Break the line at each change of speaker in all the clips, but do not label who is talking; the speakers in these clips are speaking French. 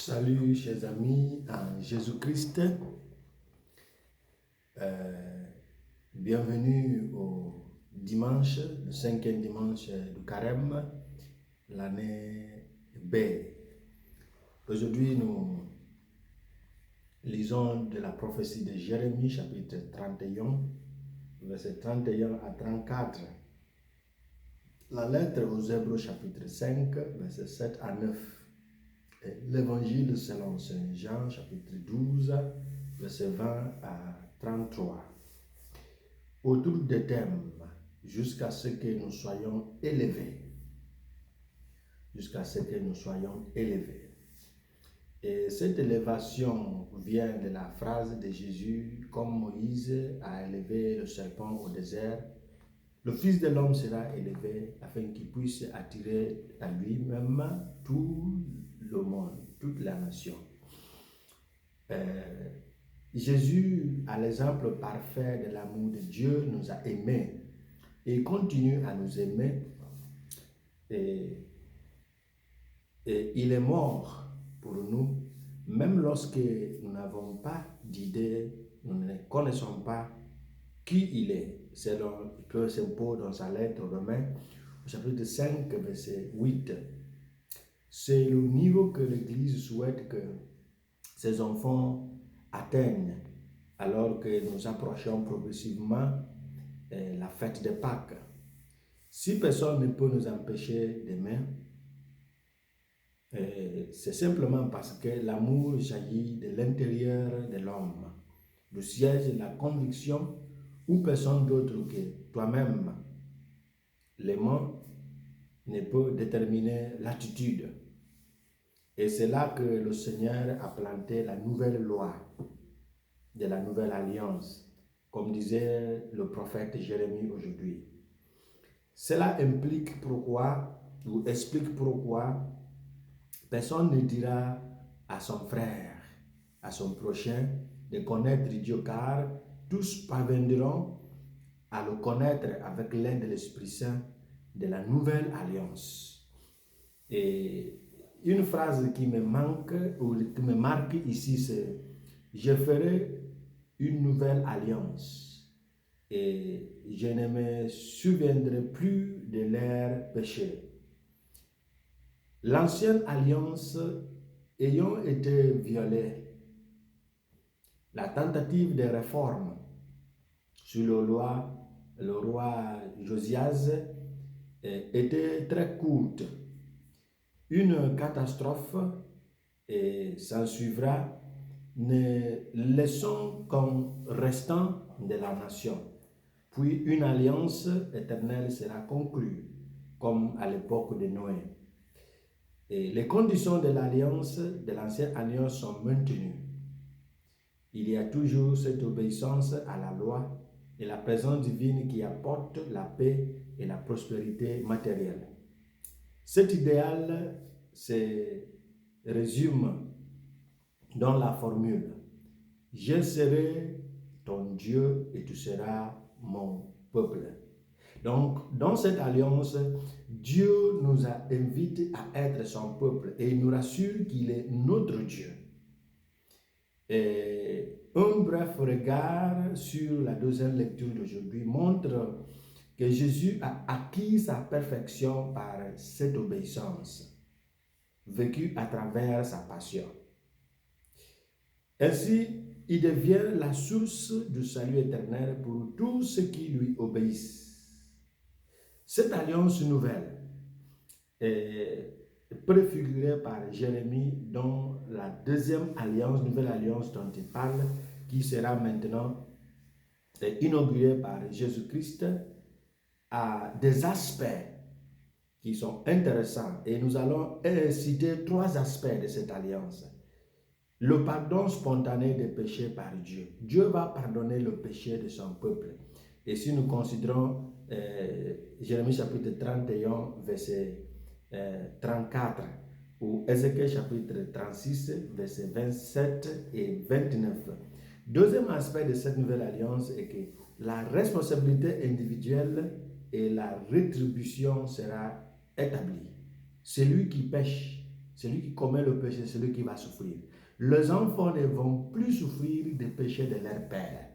Salut chers amis en Jésus-Christ. Bienvenue au dimanche, le 5e dimanche du Carême, l'année B. Aujourd'hui, nous lisons de la prophétie de Jérémie, chapitre 31, versets 31 à 34. La lettre aux Hébreux, chapitre 5, versets 7 à 9. L'évangile selon Saint Jean, chapitre 12, verset 20 à 33. Autour des thèmes, jusqu'à ce que nous soyons élevés. Jusqu'à ce que nous soyons élevés. Et cette élévation vient de la phrase de Jésus, comme Moïse a élevé le serpent au désert, le Fils de l'homme sera élevé afin qu'il puisse attirer à lui-même tout le monde, toute la nation. Jésus, à l'exemple parfait de l'amour de Dieu, nous a aimés et continue à nous aimer. Et il est mort pour nous, même lorsque nous n'avons pas d'idée, nous ne connaissons pas qui il est. Selon Saint Paul dans sa lettre aux Romains, au chapitre 5, verset 8. C'est le niveau que l'Église souhaite que ses enfants atteignent alors que nous approchons progressivement la fête de Pâques. Si personne ne peut nous empêcher d'aimer, c'est simplement parce que l'amour jaillit de l'intérieur de l'homme, le siège de la conviction ou personne d'autre que toi-même. L'aimant ne peut déterminer l'attitude. Et c'est là que le Seigneur a planté la nouvelle loi de la nouvelle alliance, comme disait le prophète Jérémie aujourd'hui. Cela implique pourquoi, ou explique pourquoi, personne ne dira à son frère, à son prochain, de connaître Dieu, car tous parviendront à le connaître avec l'aide de l'Esprit Saint de la nouvelle alliance. Et une phrase qui me manque ou qui me marque ici, c'est « Je ferai une nouvelle alliance et je ne me souviendrai plus de leurs péchés. » L'ancienne alliance ayant été violée, la tentative de réforme sur le roi Josias était très courte. Une catastrophe s'ensuivra, ne laissant qu'un restant de la nation. Puis une alliance éternelle sera conclue, comme à l'époque de Noé. Et les conditions de l'alliance, de l'ancienne alliance, sont maintenues. Il y a toujours cette obéissance à la loi et la présence divine qui apporte la paix et la prospérité matérielle. Cet idéal se résume dans la formule « Je serai ton Dieu et tu seras mon peuple ». Donc, dans cette alliance, Dieu nous a invités à être son peuple et il nous rassure qu'il est notre Dieu. Et un bref regard sur la deuxième lecture d'aujourd'hui montre que Jésus a acquis sa perfection par cette obéissance, vécue à travers sa passion. Ainsi, il devient la source du salut éternel pour tous ceux qui lui obéissent. Cette alliance nouvelle est préfigurée par Jérémie dans la deuxième alliance, nouvelle alliance dont il parle, qui sera maintenant inaugurée par Jésus-Christ, a des aspects qui sont intéressants et nous allons citer 3 aspects de cette alliance. Le pardon spontané des péchés par Dieu. Dieu va pardonner le péché de son peuple. Et si nous considérons Jérémie chapitre 31, verset 34, ou Ézéchiel chapitre 36, verset 27 et 29. Deuxième aspect de cette nouvelle alliance est que la responsabilité individuelle et la rétribution sera établie. Celui qui pêche Celui qui commet le péché, c'est celui qui va souffrir. Les enfants ne vont plus souffrir des péchés de leur père.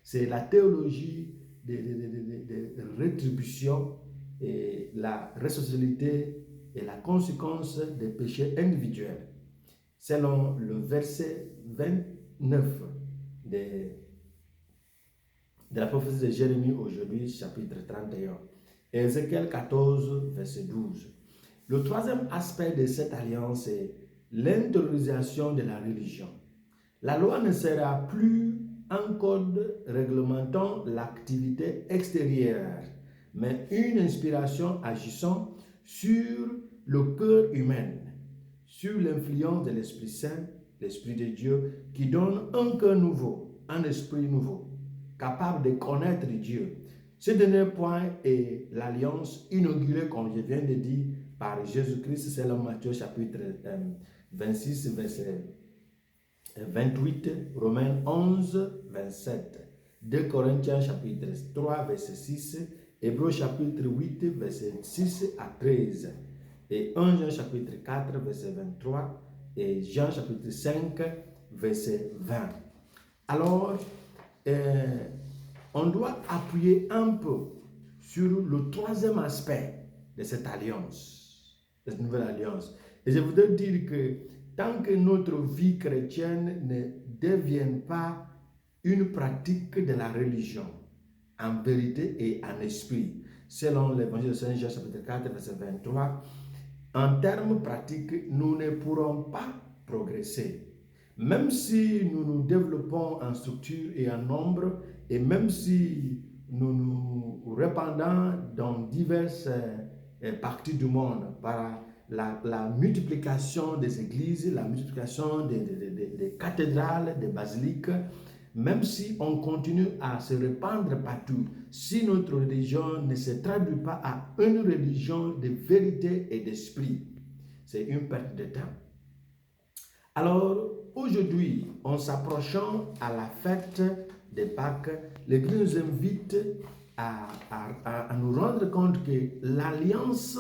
C'est la théologie de rétribution et la responsabilité et la conséquence des péchés individuels. Selon le verset 29 de la prophétie de Jérémie aujourd'hui, chapitre 31. Et Ézéchiel 14, verset 12. Le troisième aspect de cette alliance est l'intériorisation de la religion. La loi ne sera plus un code réglementant l'activité extérieure, mais une inspiration agissant sur le cœur humain, sur l'influence de l'Esprit Saint, l'Esprit de Dieu, qui donne un cœur nouveau, un esprit nouveau, capable de connaître Dieu. Ce dernier point est l'alliance inaugurée, comme je viens de dire, par Jésus-Christ, selon Matthieu chapitre 26, verset 28, Romains 11, 27, 2 Corinthiens chapitre 3, verset 6, Hébreux chapitre 8, verset 6 à 13, et 1 Jean chapitre 4, verset 23, et Jean chapitre 5, verset 20. Alors, on doit appuyer un peu sur le troisième aspect de cette alliance, de cette nouvelle alliance. Et je voudrais dire que tant que notre vie chrétienne ne devienne pas une pratique de la religion, en vérité et en esprit, selon l'évangile de Saint Jean chapitre 4, verset 23, en termes pratiques, nous ne pourrons pas progresser. Même si nous nous développons en structure et en nombre, et même si nous nous répandons dans diverses parties du monde par la multiplication des églises, la multiplication des cathédrales, des basiliques, même si on continue à se répandre partout, si notre religion ne se traduit pas à une religion de vérité et d'esprit, c'est une perte de temps. Alors, aujourd'hui, en s'approchant à la fête de Pâques, l'Église nous invite à nous rendre compte que l'alliance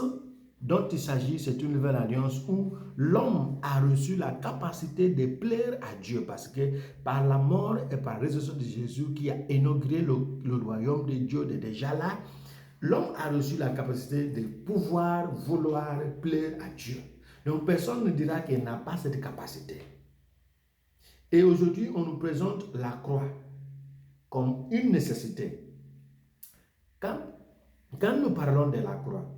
dont il s'agit, c'est une nouvelle alliance où l'homme a reçu la capacité de plaire à Dieu, parce que par la mort et par la résurrection de Jésus qui a inauguré le royaume de Dieu déjà là, l'homme a reçu la capacité de pouvoir vouloir plaire à Dieu. Donc personne ne dira qu'il n'a pas cette capacité. Et aujourd'hui, on nous présente la croix comme une nécessité. Quand nous parlons de la croix,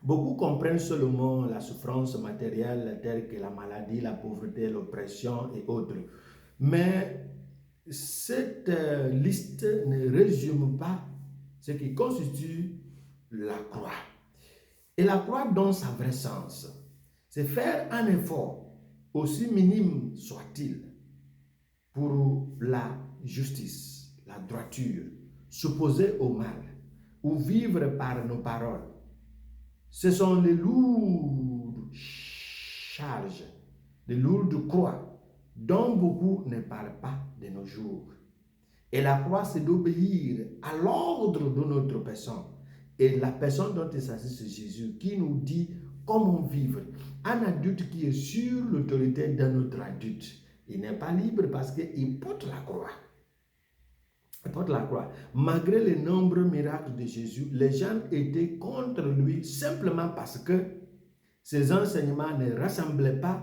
beaucoup comprennent seulement la souffrance matérielle telle que la maladie, la pauvreté, l'oppression et autres. Mais cette liste ne résume pas ce qui constitue la croix. Et la croix, dans sa vraie sens, c'est faire un effort, aussi minime soit-il, pour la justice, la droiture, s'opposer au mal, ou vivre par nos paroles. Ce sont les lourdes charges, les lourdes croix, dont beaucoup ne parlent pas de nos jours. Et la croix, c'est d'obéir à l'ordre de notre personne. Et la personne dont il s'agit, c'est Jésus, qui nous dit comment vivre. Un adulte qui est sur l'autorité d'un autre adulte, il n'est pas libre parce qu'il porte la croix. Il porte la croix. Malgré les nombreux miracles de Jésus, les gens étaient contre lui simplement parce que ses enseignements ne ressemblaient pas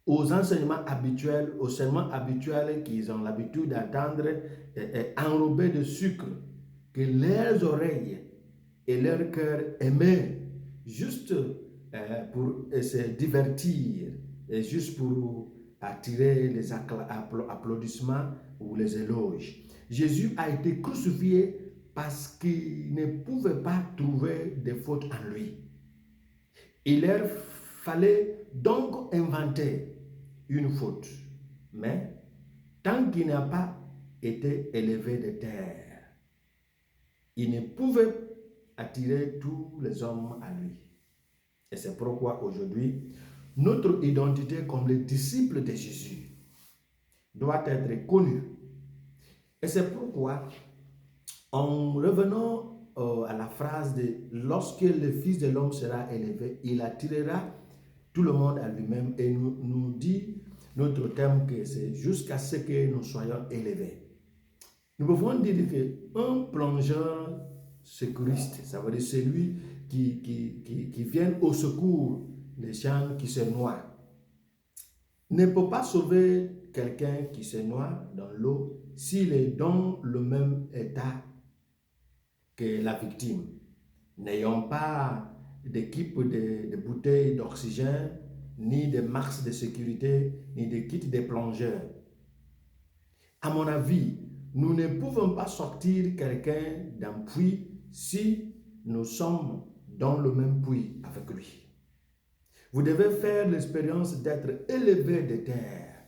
aux enseignements habituels, aux sermons habituels qu'ils ont l'habitude d'attendre, enrobés de sucre, que leurs oreilles et leur cœur aimaient, juste pour se divertir, et juste pour attirer les applaudissements ou les éloges. Jésus a été crucifié parce qu'il ne pouvait pas trouver de fautes en lui. Il leur fallait donc inventer une faute. Mais tant qu'il n'a pas été élevé de terre, il ne pouvait attirer tous les hommes à lui. Et c'est pourquoi aujourd'hui, notre identité comme les disciples de Jésus doit être connue. Et c'est pourquoi, en revenant à la phrase de « Lorsque le Fils de l'homme sera élevé, il attirera tout le monde à lui-même » et nous dit notre thème que c'est jusqu'à ce que nous soyons élevés. Nous pouvons dire qu'un plongeur secouriste, ça veut dire celui qui vient au secours des gens qui se noient, ne peut pas sauver quelqu'un qui se noie dans l'eau s'il est dans le même état que la victime. N'ayant pas d'équipe de bouteilles d'oxygène, ni de masques de sécurité, ni de kits de plongeurs. À mon avis, nous ne pouvons pas sortir quelqu'un d'un puits si nous sommes dans le même puits avec lui. Vous devez faire l'expérience d'être élevé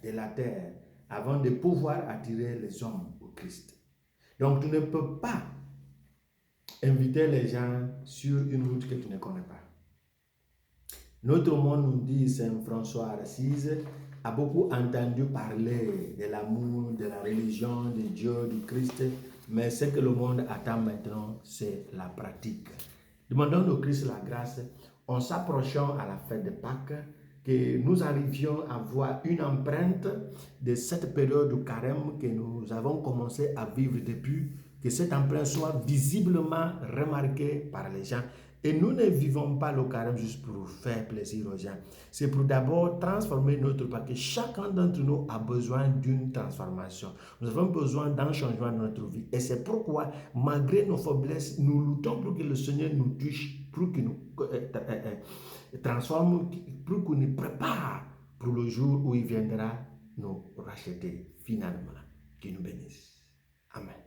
de la terre, avant de pouvoir attirer les hommes au Christ. Donc, tu ne peux pas inviter les gens sur une route que tu ne connais pas. Notre monde, nous dit Saint François d'Assise, a beaucoup entendu parler de l'amour, de la religion, de Dieu, du Christ, mais ce que le monde attend maintenant, c'est la pratique. Demandons au Christ la grâce, en s'approchant à la fête de Pâques, que nous arrivions à voir une empreinte de cette période de carême que nous avons commencé à vivre depuis, que cette empreinte soit visiblement remarquée par les gens. Et nous ne vivons pas le carême juste pour faire plaisir aux gens. C'est pour d'abord transformer notre parce que chacun d'entre nous a besoin d'une transformation. Nous avons besoin d'un changement de notre vie. Et c'est pourquoi, malgré nos faiblesses, nous luttons pour que le Seigneur nous touche, pour qu'il nous transforme, pour qu'il nous prépare pour le jour où il viendra nous racheter finalement. Qu'il nous bénisse. Amen.